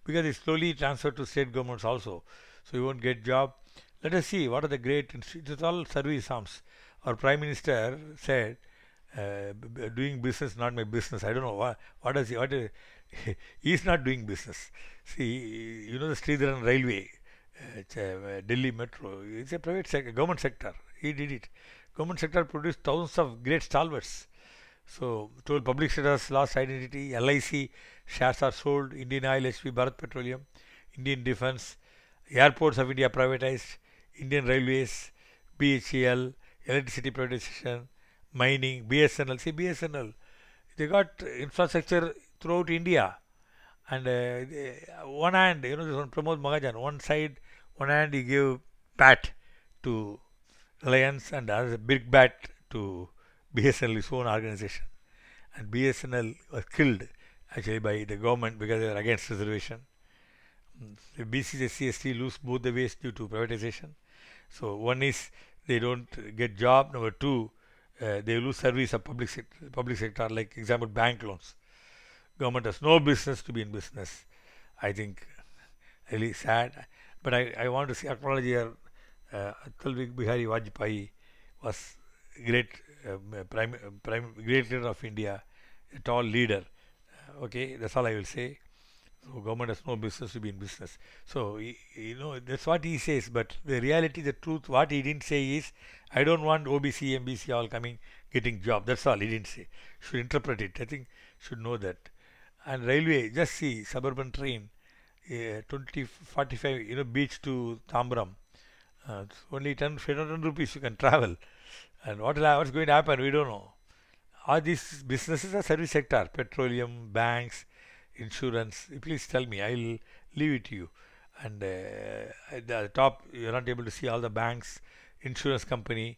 because it's slowly transferred to state governments also. So you won't get job. Let us see what are the great institutes. It's all service arms. Our Prime Minister said, doing business not my business. I don't know what does he. He's not doing business. See, the Sridharan Railway, Delhi Metro. It's a private sector, government sector. He did it. Government sector produced thousands of great stalwarts. So, told public sectors lost identity. LIC shares are sold. Indian Oil, HP, Bharat Petroleum, Indian Defence, airports of India privatized, Indian Railways, BHEL, electricity privatization, mining, BSNL. See, BSNL, they got infrastructure throughout India. And one hand, this one Pramod Mahajan, one hand he gave pat to Reliance and a big bat to BSNL, his own organization. And BSNL was killed actually by the government because they were against reservation. The BCs, SC, ST lose both the ways due to privatization. So one is they don't get job. Number two, they lose service of public sector, like example bank loans. Government has no business to be in business. I think really sad. But I want to see acknowledge here Atal Bihari Vajpayee was great great leader of India, a tall leader. Okay, that's all I will say. So government has no business to be in business. So that's what he says. But the reality, the truth, what he didn't say is, I don't want OBC, MBC all coming getting job. That's all he didn't say. Should interpret it. I think should know that. And railway, just see suburban train, 2045, beach to Tambram. It's only 10 rupees you can travel. And what's going to happen, we don't know. Are these businesses or service sector? Petroleum, banks, insurance. Please tell me. I'll leave it to you. And at the top, you're not able to see all the banks, insurance company,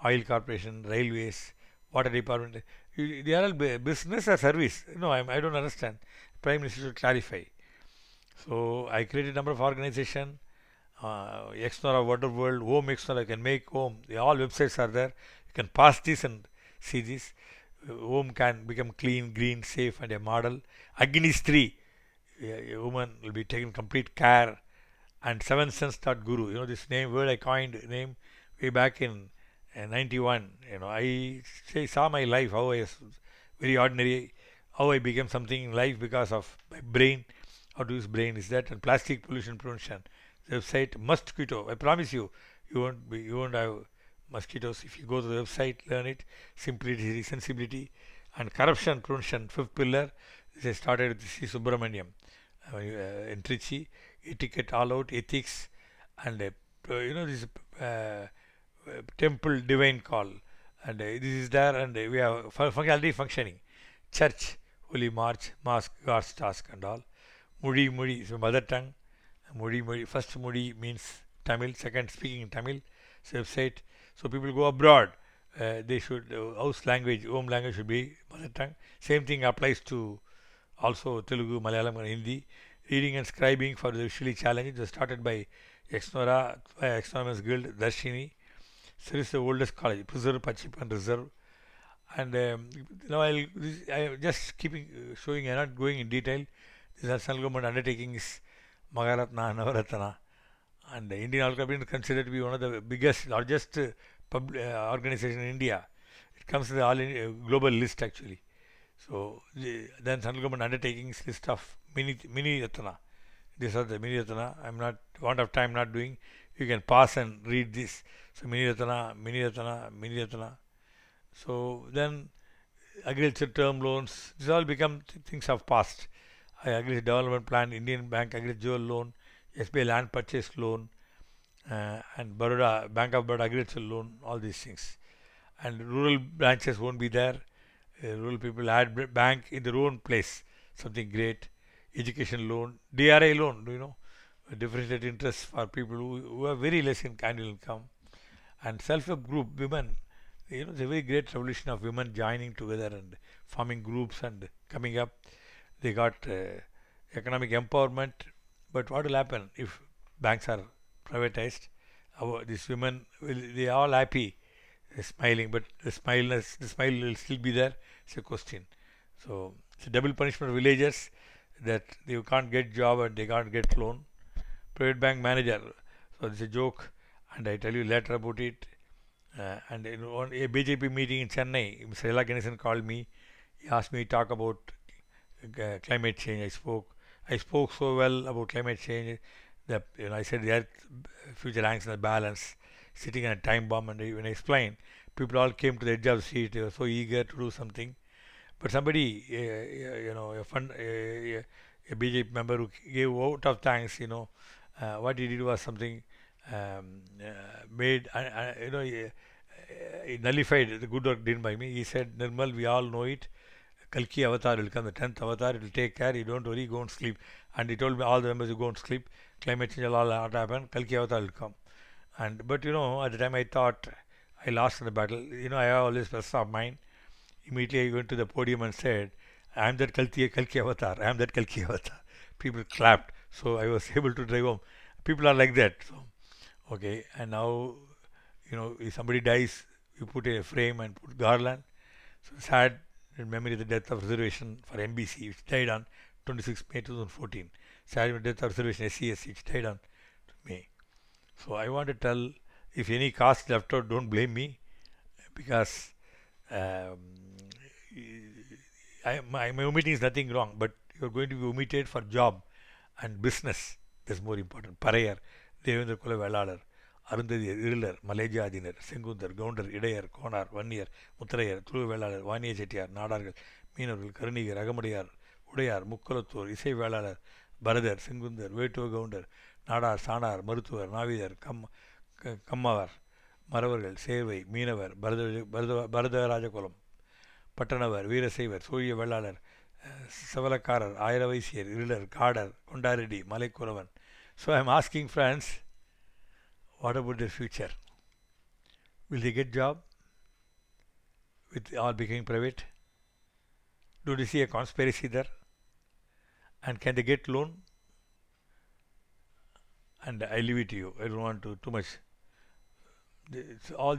oil corporation, railways, water department. They are all business or service? No, I don't understand. Prime Minister should clarify. So I created a number of organizations. Exnora, Wonderworld, Home Exnora, you can make home. All websites are there. You can pass this and see this. Home can become clean, green, safe, and a model. Agnishtri, a woman will be taken complete care. And sevensense.guru, this word I coined name way back in 91. I saw my life, how I was very ordinary, how I became something in life because of my brain. How to use brain is that, and plastic pollution prevention. The website Mosquito. I promise you, you won't have mosquitoes if you go to the website. Learn it. Simplicity, sensibility, and corruption prevention. Fifth pillar. This I started with C. Subramaniam in Trichy. Etiquette all out, ethics, and this temple divine call, and this is there, and we have already functioning. Church, Holy March, Mosque, God's task, and all. Mudi is mother tongue. Mudi, first Mudi means Tamil, second speaking in Tamil. So website. So people go abroad. They should house language, home language should be mother tongue. Same thing applies to also Telugu, Malayalam, and Hindi. Reading and scribing for the visually challenged. It was started by Exnora, Exnoramus Guild, Darshini. So this is the oldest college, Preserve, Pachipan Reserve. And now I'm just showing, I'm not going in detail. This national government undertaking is Magaratna, Navaratna. And the Indian Oil Corporation is considered to be one of the biggest, largest organization in India. It comes to the global list actually. So then central government undertakings list of mini Ratna. These are the mini Ratna. I'm not, want of time not doing. You can pass and read this. So mini Ratna, mini Ratna, mini Ratna. So then agriculture term loans, these all become things of past. Agriculture Development Plan, Indian Bank Agricultural Loan, SBI Land Purchase Loan, and Baroda Bank of Baroda Agricultural Loan, all these things. And rural branches won't be there. Rural people had bank in their own place, something great. Education loan, DRA loan, do you know? Differentiated interest for people who have very less annual income. And self-help group, women, it's a very great revolution of women joining together and forming groups and coming up. They got economic empowerment. But what will happen if banks are privatized? These women, they are all happy, smiling, but the smile will still be there. It's a question. So it's a double punishment of villagers, that they can't get job and they can't get loan. Private bank manager, so it's a joke, and I tell you later about it. And on a BJP meeting in Chennai, Mr. Ella Ganesan called me. He asked me to talk about climate change. I spoke so well about climate change that I said the earth future hangs in the balance, sitting in a time bomb. And when I explained, people all came to the edge of the seat. They were so eager to do something. But somebody, a BJP member who gave vote of thanks, what he did was something made, he nullified the good work done by me. He said, Nirmal, we all know it. Kalki avatar will come, the 10th avatar, it will take care, you don't worry, go and sleep. And he told me, all the members, you go and sleep. Climate change will all not happen, Kalki avatar will come. But at the time I thought I lost in the battle. I have always press of mine. Immediately I went to the podium and said, I am that Kalki avatar, I am that Kalki avatar. People clapped, so I was able to drive home. People are like that. So, okay, and now, if somebody dies, you put a frame and put garland. So sad in memory of the death of reservation for MBC, which died on 26 May 2014. Sad in the death of reservation SCS, which died on May. So I want to tell, if any caste left out, don't blame me, because my omitting is nothing wrong, but you're going to be omitted for job and business. That's more important. Parayar, Devendra Kula Velalar, Arundhati Irlar, Malaysia Adiner, Sengundar, Gounder, Idayar, Konar, Vaniyar, Muttarayar, Thulu Velalar, Vaniya Chettiar, Nadargal, Meenargal, Karanigar, Agamadiyar, Udayar, Mukkalathur, Isai Velalar, Baradar, Sengundar, Vetu Gounder, Nadar, Sanar, Marutuvar, Navidar, Kammavar, Maravargal, Sevai, Meenavar, Baradarajakulam, Pattanavar, Veerasaivar, Soya Velalar, Savalakarar, Ayravaisyar, Irlar, Kadar, Kondaredi, Malaikuravan. So I am asking friends, what about their future? Will they get job with all becoming private? Do they see a conspiracy there? And can they get loan? And I leave it to you. I don't want to too much. It's all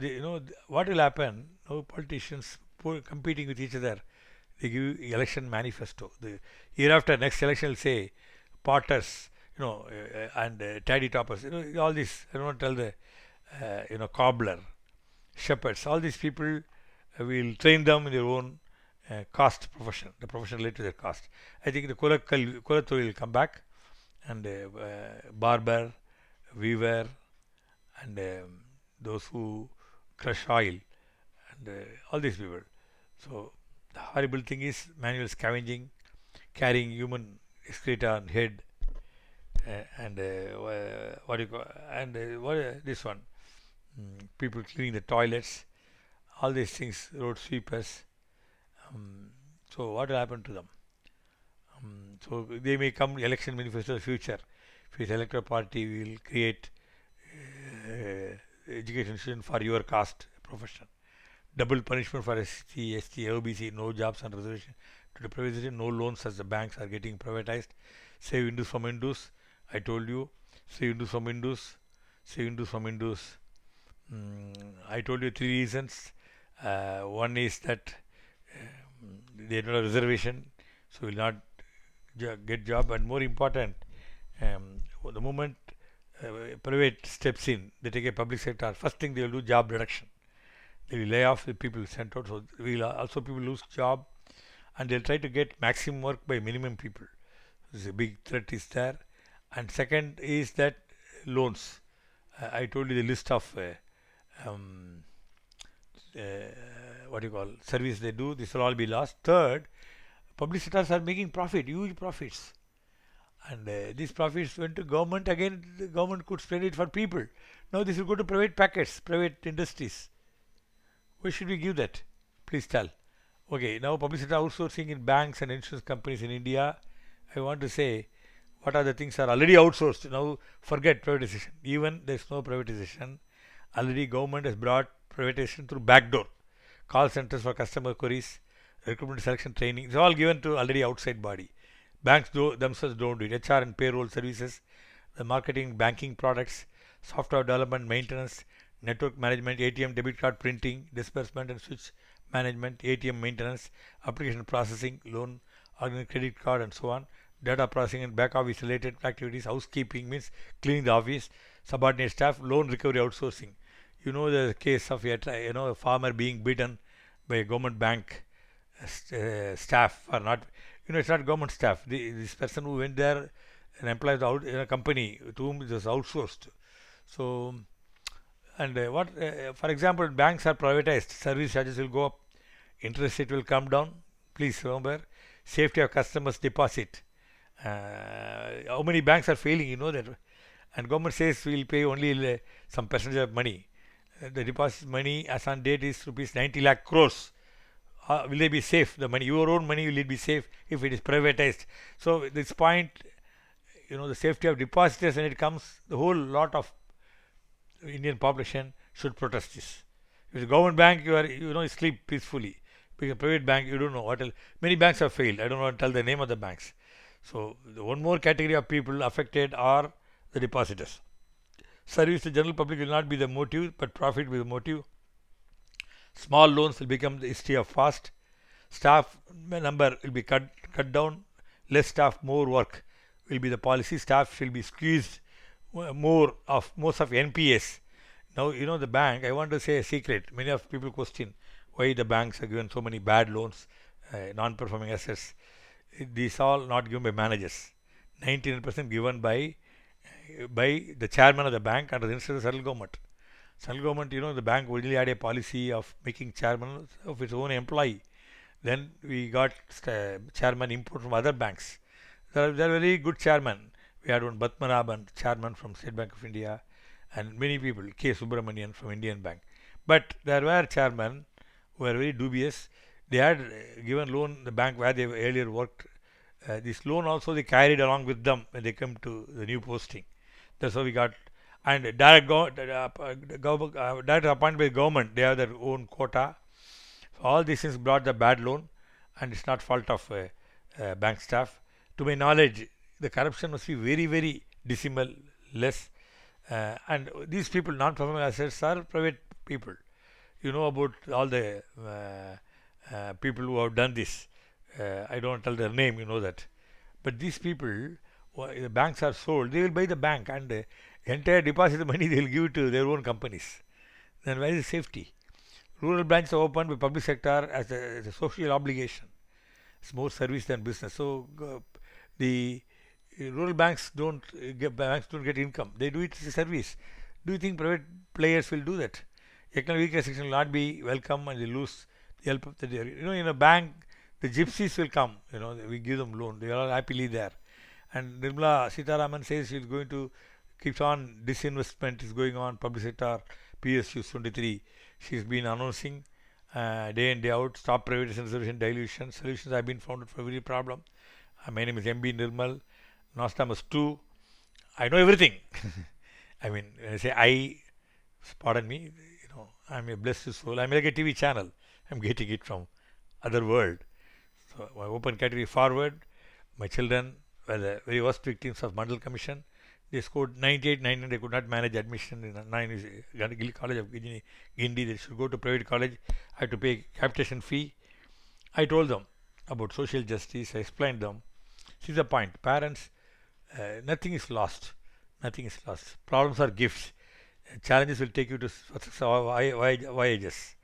what will happen? No politicians competing with each other. They give election manifesto. The year after next election will say potters, and tidy toppers. All this. I don't want to tell the cobbler, shepherds. All these people will train them in their own caste profession. The profession related to their caste. I think the Kulathur will come back, and barber, weaver, and those who crush oil, and all these people. So the horrible thing is manual scavenging, carrying human excreta on head, and what do you call, and this one, people cleaning the toilets, all these things, road sweepers. So what will happen to them? So they may come election manifesto in the future. If it's electoral party, we will create education institution for your caste profession. Double punishment for SC, ST, OBC, no jobs on reservation. To the privatization, no loans as the banks are getting privatized. Save Hindus from Hindus. I told you, save Hindus from Hindus. Save Hindus from Hindus. I told you 3 reasons. One is that they don't have reservation, so will not get job. And more important, the moment private steps in, they take a public sector, first thing they will do job reduction. They will lay off the people sent out, so also people lose job, and they'll try to get maximum work by minimum people. This is a big threat is there. And second is that loans. I told you the list of what you call service they do. This will all be lost. Third, public sectors are making profit, huge profits. And these profits went to government. Again, the government could spread it for people. Now this will go to private packets, private industries. Why should we give that? Please tell. Okay, now public sector outsourcing in banks and insurance companies in India. I want to say, what are the things are already outsourced? Now forget privatization. Even there is no privatization. Already government has brought privatization through backdoor. Call centers for customer queries, recruitment selection training. It's all given to already outside body. Banks themselves don't do it. HR and payroll services, the marketing, banking products, software development, maintenance, network management, ATM, debit card printing, disbursement and switch management, ATM maintenance, application processing, loan, organic credit card and so on, data processing and back office related activities, housekeeping means cleaning the office, subordinate staff, loan recovery outsourcing. You know the case of a farmer being beaten by a government bank staff or not. It's not government staff. This person who went there and employed out in a company to whom it was outsourced. So, and for example, banks are privatized. Service charges will go up. Interest rate will come down. Please remember, safety of customers' deposit. How many banks are failing? You know that. And government says we will pay only some percentage of money. The deposit money as on date is rupees 90 lakh crores. Will they be safe? The money, your own money, will it be safe if it is privatized? So this point, the safety of depositors when it comes, the whole lot of Indian population should protest this. If it's a government bank, you sleep peacefully. If it's a private bank, you don't know what else. Many banks have failed. I don't want to tell the name of the banks. So the one more category of people affected are the depositors. Service to general public will not be the motive, but profit will be the motive. Small loans will become the history of past. Staff number will be cut down. Less staff, more work will be the policy. Staff will be squeezed most of NPS. Now, the bank, I want to say a secret. Many of people question why the banks are given so many bad loans, non-performing assets. These all not given by managers. 99% given by the chairman of the bank under the instruction of the central government. Central government, the bank originally had a policy of making chairman of its own employee. Then we got chairman import from other banks. They are very good chairman. We had one Batmanabhan, chairman from State Bank of India, and many people, K. Subramanian from Indian Bank. But there were chairmen who were very dubious. They had given loan the bank where they earlier worked. This loan also they carried along with them when they came to the new posting. That's how we got. And direct appointed by government, they have their own quota. So all these things brought the bad loan, and it's not fault of bank staff. To my knowledge, the corruption must be very, very decimal less. And these people, non-performing assets, are private people. You know about all the people who have done this. I don't tell their name, you know that. But these people, the banks are sold, they will buy the bank and entire deposit money they will give to their own companies. Then where is the safety? Rural branches are opened by public sector as a social obligation. It's more service than business. So the rural banks don't get income. They do it as a service. Do you think private players will do that? Economic weaker section will not be welcome and they lose the help of the in a bank the gypsies will come. We give them loan. They are all happily there. And Nirmala Sitharaman says she is going to keep on disinvestment is going on public sector PSU 23. She's been announcing day in day out stop privatization reservation dilution. Solutions have been found for every problem. My name is MB Nirmal. Nostradamus 2. I know everything. I mean, when I say pardon me, I'm a blessed soul. I'm like a TV channel. I'm getting it from other world. So my open category forward. My children were the very worst victims of Mandal Commission. They scored 98, 99. They could not manage admission in Gandhigiri College of Guindy. They should go to private college. I had to pay capitation fee. I told them about social justice. I explained them. See the point. Parents, nothing is lost. Nothing is lost. Problems are gifts. Challenges will take you to voyages.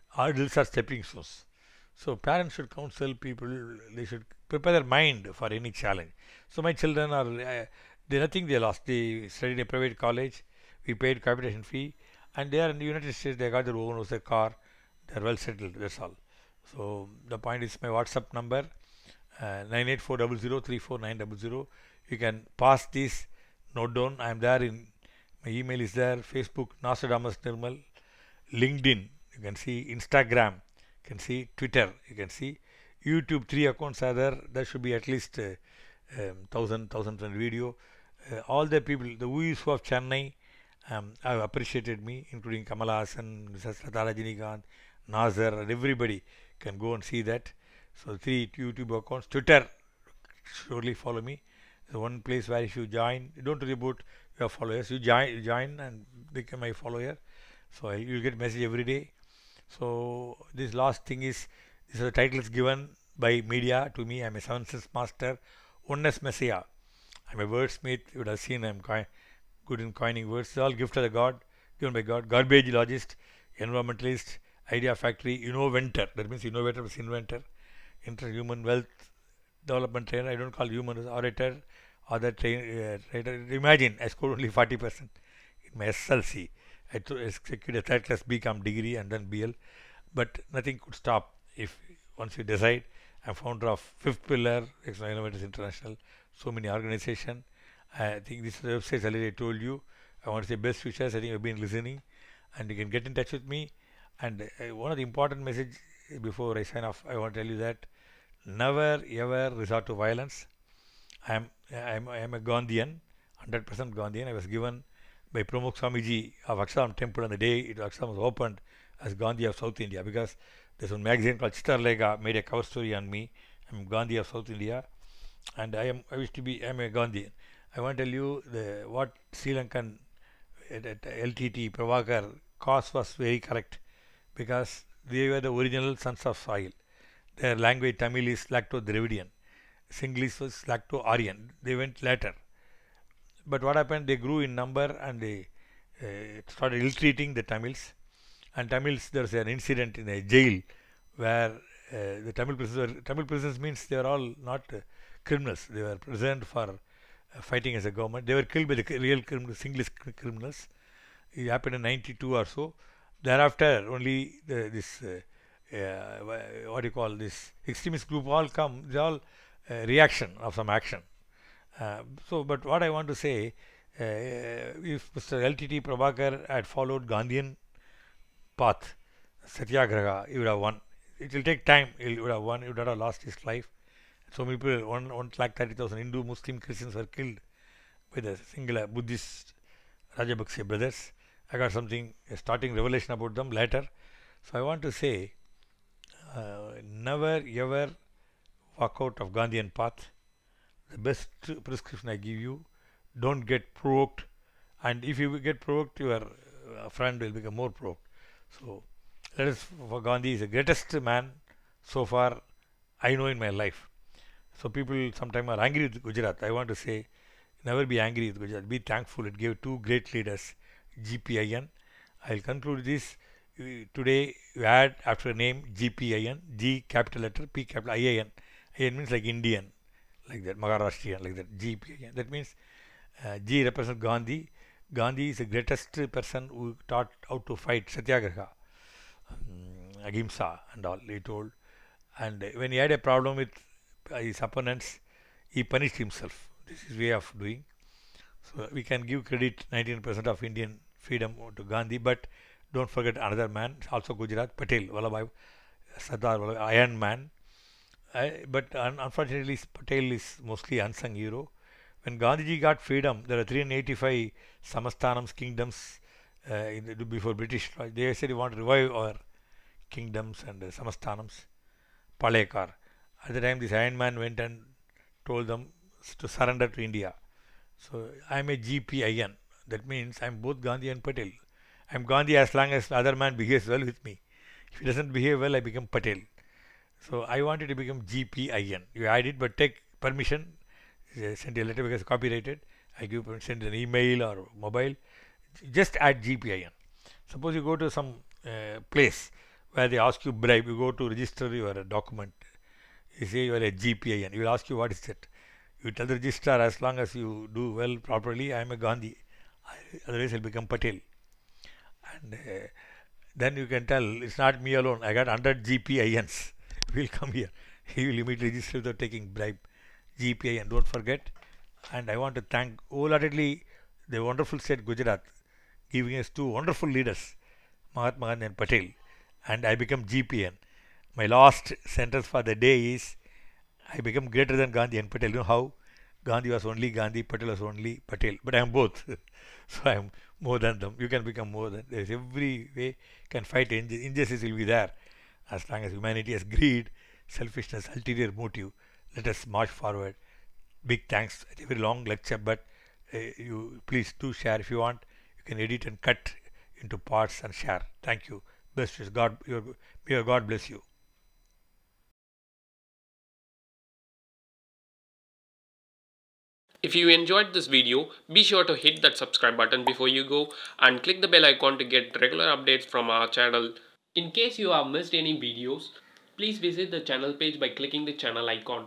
Hurdles are stepping stones. So parents should counsel people. They should prepare their mind for any challenge. So my children are, nothing they lost. They studied in a private college. We paid capitation fee. And they are in the United States. They got their own house, their car. They are well settled. That's all. So the point is my WhatsApp number 98400349900. You can pass this note down. I am there in my email is there. Facebook Nostradamus Nirmal, LinkedIn you can see, Instagram you can see, Twitter you can see, YouTube 3 accounts are there. There should be at least 1000 video. All the people, the who is who of Chennai have appreciated me, including Kamala Hassan, Mrs. Lata Rajinikanth, Nazar, and everybody can go and see that. So 3 YouTube accounts. Twitter, surely follow me. The one place where if you join, you don't worry about your followers. You join and become my follower. So you'll get message every day. So this last thing is, these are the titles given by media to me. I'm a 7th sense master, oneness messiah. I'm a wordsmith. You would have seen I'm good in coining words. It's all gift of the God, given by God. Garbage logist, environmentalist, idea factory, innoventor. That means innovator is inventor. Interhuman wealth development trainer. I don't call human as orator or the trainer. Imagine I scored only 40% in my SLC. I secured a third class BCom degree and then BL, but nothing could stop. If once you decide, I'm founder of Fifth Pillar, External Innovators International, so many organizations. I think this is the website already I told you. I want to say best futures. I think you've been listening, and you can get in touch with me. And one of the important message before I sign off, I want to tell you that never ever resort to violence. I am a Gandhian, 100% Gandhian. I was given by Pramukh Swamiji of Aksaram Temple on the day Aksaram was opened as Gandhi of South India, because there's one magazine called Chitarlega made a cover story on me. I'm Gandhi of South India, and I'm a Gandhian. I want to tell you what Sri Lankan LTT Prabhakar cause was very correct, because they were the original sons of soil. Their language Tamil is Lacto-Dravidian, Singlish was Lacto-Aryan. They went later. But what happened? They grew in number and they started ill-treating the Tamils. And Tamils, there was an incident in a jail where the Tamil prisoners means they were all not criminals. They were present for fighting as a government. They were killed by the real criminals, English criminals. It happened in 92 or so. Thereafter, only this extremist group all come. They all reaction of some action. But what I want to say, if Mr. LTT Prabhakar had followed Gandhian path, Satyagraha, he would have won. It will take time. He would have won. He would not have lost his life. So many people, 130,000 Hindu, Muslim, Christians were killed by the singular Buddhist Rajapaksa brothers. I got something, a starting revelation about them later. So I want to say, never ever walk out of Gandhian path. The best prescription I give you, don't get provoked, and if you get provoked, your friend will become more provoked. So let us, for Gandhi is the greatest man so far I know in my life. So people sometimes are angry with Gujarat. I want to say, never be angry with Gujarat. Be thankful. It gave two great leaders, GPIN. I will conclude this. Today you add after a name GPIN, G capital letter, P capital IIN. IIN means like Indian, like that, Maharashtrian, like that, GPIN. That means G represents Gandhi. Gandhi is the greatest person who taught how to fight Satyagraha, Ahimsa and all, he told. And when he had a problem with his opponents, he punished himself. This is way of doing. So we can give credit 19% of Indian freedom to Gandhi, but don't forget another man, also Gujarat, Patel, Vallabhbhai, Sardar Vallabhbhai, Iron Man. But unfortunately, Patel is mostly unsung hero. When Gandhiji got freedom, there are 385 Samasthanams, kingdoms before British. They said they want to revive our kingdoms and Samasthanams. Palekar. At the time, this Iron Man went and told them to surrender to India. So I am a GPIN. That means I am both Gandhi and Patel. I am Gandhi as long as the other man behaves well with me. If he doesn't behave well, I become Patel. So I wanted to become GPIN. You add it, but take permission. Send a letter because it's copyrighted. I give send an email or mobile. Just add GPIN. Suppose you go to some place where they ask you bribe. You go to register your document. You say you are a GPIN. He will ask you what is that. You tell the registrar, as long as you do well properly, I am a Gandhi. Otherwise, I'll become Patel. And then you can tell it's not me alone. I got 100 GPINs. Will come here. he will immediately register without taking bribe. GPI, and don't forget. And I want to thank wholeheartedly the wonderful state Gujarat, giving us two wonderful leaders, Mahatma Gandhi and Patel. And I become GPN. My last sentence for the day is I become greater than Gandhi and Patel. You know how? Gandhi was only Gandhi, Patel was only Patel. But I am both. So I am more than them. You can become more than. There is every way can fight injustice will be there. As long as humanity has greed, selfishness, ulterior motive, let us march forward. Big thanks. It's a very long lecture, but you please do share if you want. You can edit and cut into parts and share. Thank you. Best wishes. May your God bless you. If you enjoyed this video, be sure to hit that subscribe button before you go and click the bell icon to get regular updates from our channel. In case you have missed any videos, please visit the channel page by clicking the channel icon.